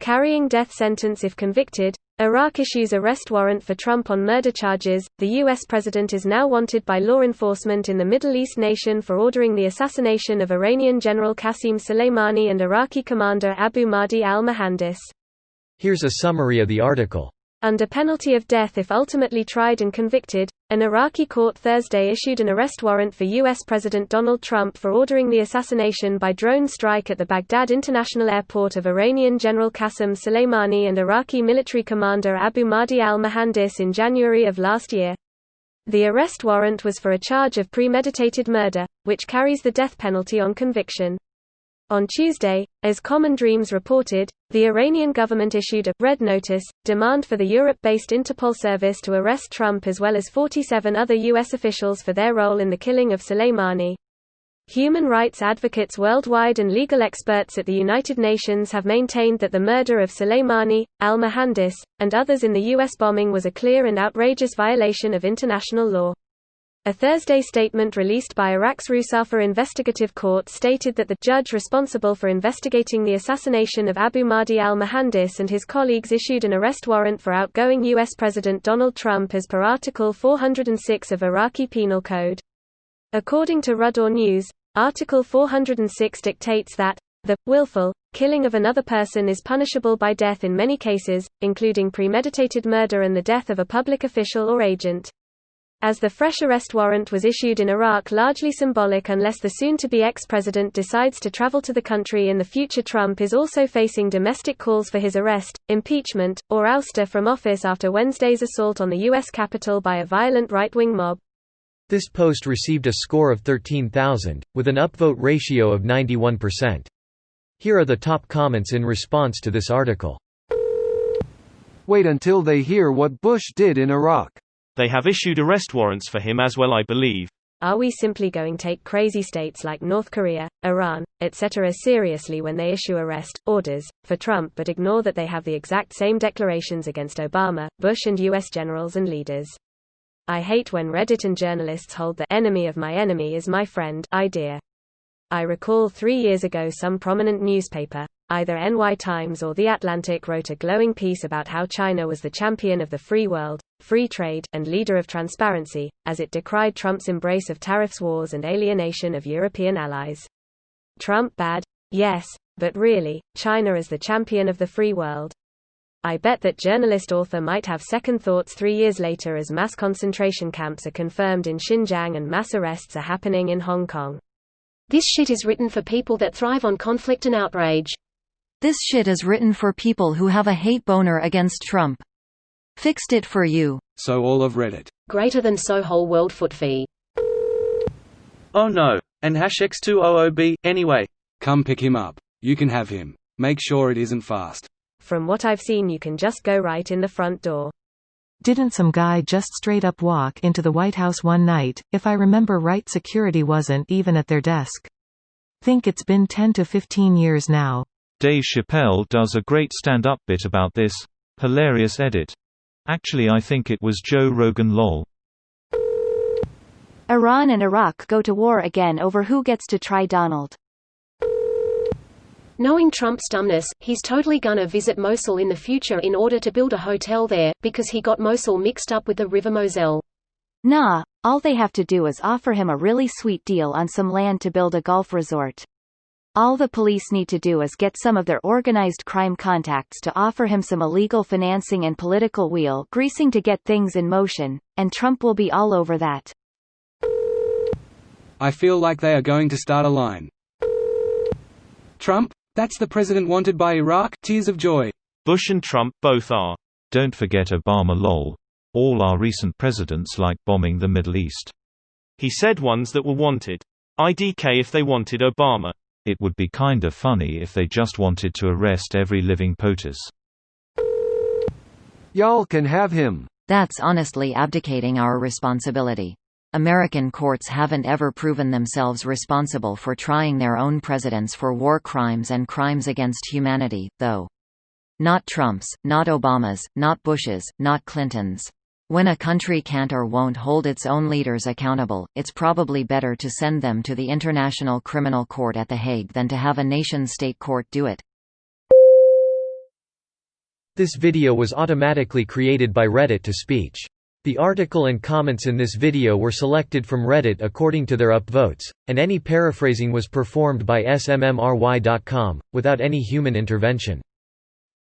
Carrying death sentence if convicted. Iraq issues arrest warrant for Trump on murder charges. The U.S. president is now wanted by law enforcement in the Middle East nation for ordering the assassination of Iranian General Qasem Soleimani and Iraqi commander Abu Mahdi al-Mohandes. Here's a summary of the article. Under penalty of death if ultimately tried and convicted, an Iraqi court Thursday issued an arrest warrant for U.S. President Donald Trump for ordering the assassination by drone strike at the Baghdad International Airport of Iranian General Qasem Soleimani and Iraqi military commander Abu Mahdi al-Mohandes in January of last year. The arrest warrant was for a charge of premeditated murder, which carries the death penalty on conviction. On Tuesday, as Common Dreams reported, the Iranian government issued a «red notice» demand for the Europe-based Interpol service to arrest Trump as well as 47 other U.S. officials for their role in the killing of Soleimani. Human rights advocates worldwide and legal experts at the United Nations have maintained that the murder of Soleimani, al-Mohandes, and others in the U.S. bombing was a clear and outrageous violation of international law. A Thursday statement released by Iraq's Rusafa Investigative Court stated that the judge responsible for investigating the assassination of Abu Mahdi al-Mohandes and his colleagues issued an arrest warrant for outgoing U.S. President Donald Trump as per Article 406 of Iraqi Penal Code. According to Rudder News, Article 406 dictates that the willful killing of another person is punishable by death in many cases, including premeditated murder and the death of a public official or agent. As the fresh arrest warrant was issued in Iraq largely symbolic unless the soon-to-be ex-president decides to travel to the country in the future, Trump is also facing domestic calls for his arrest, impeachment, or ouster from office after Wednesday's assault on the U.S. Capitol by a violent right-wing mob. This post received a score of 13,000, with an upvote ratio of 91%. Here are the top comments in response to this article. Wait until they hear what Bush did in Iraq. They have issued arrest warrants for him as well, I believe. Are we simply going to take crazy states like North Korea, Iran, etc. seriously when they issue arrest orders for Trump but ignore that they have the exact same declarations against Obama, Bush and U.S. generals and leaders? I hate when Reddit and journalists hold the enemy of my enemy is my friend idea. I recall 3 years ago some prominent newspaper, either NY Times or The Atlantic, wrote a glowing piece about how China was the champion of the free world, free trade, and leader of transparency, as it decried Trump's embrace of tariffs, wars and alienation of European allies. Trump bad? Yes, but really, China is the champion of the free world. I bet that journalist-author might have second thoughts 3 years later as mass concentration camps are confirmed in Xinjiang and mass arrests are happening in Hong Kong. This shit is written for people that thrive on conflict and outrage. This shit is written for people who have a hate boner against Trump. Fixed it for you. So all of Reddit. Greater than so whole world foot fee. Oh no, and #X2OOB, anyway. Come pick him up. You can have him. Make sure it isn't fast. From what I've seen, you can just go right in the front door. Didn't some guy just straight up walk into the White House one night? If I remember right, security wasn't even at their desk. Think it's been 10 to 15 years now. Dave Chappelle does a great stand-up bit about this. Hilarious edit. Actually, I think it was Joe Rogan lol. Iran and Iraq go to war again over who gets to try Donald. Knowing Trump's dumbness, he's totally gonna visit Mosul in the future in order to build a hotel there, because he got Mosul mixed up with the River Moselle. Nah, all they have to do is offer him a really sweet deal on some land to build a golf resort. All the police need to do is get some of their organized crime contacts to offer him some illegal financing and political wheel greasing to get things in motion, and Trump will be all over that. I feel like they are going to start a line. Trump? That's the president wanted by Iraq? Tears of joy. Bush and Trump both are. Don't forget Obama lol. All our recent presidents like bombing the Middle East. He said ones that were wanted. IDK if they wanted Obama. It would be kinda funny if they just wanted to arrest every living POTUS. Y'all can have him. That's honestly abdicating our responsibility. American courts haven't ever proven themselves responsible for trying their own presidents for war crimes and crimes against humanity, though. Not Trump's, not Obama's, not Bush's, not Clinton's. When a country can't or won't hold its own leaders accountable, it's probably better to send them to the International Criminal Court at The Hague than to have a nation-state court do it. This video was automatically created by Reddit to speech. The article and comments in this video were selected from Reddit according to their upvotes, and any paraphrasing was performed by smmry.com, without any human intervention.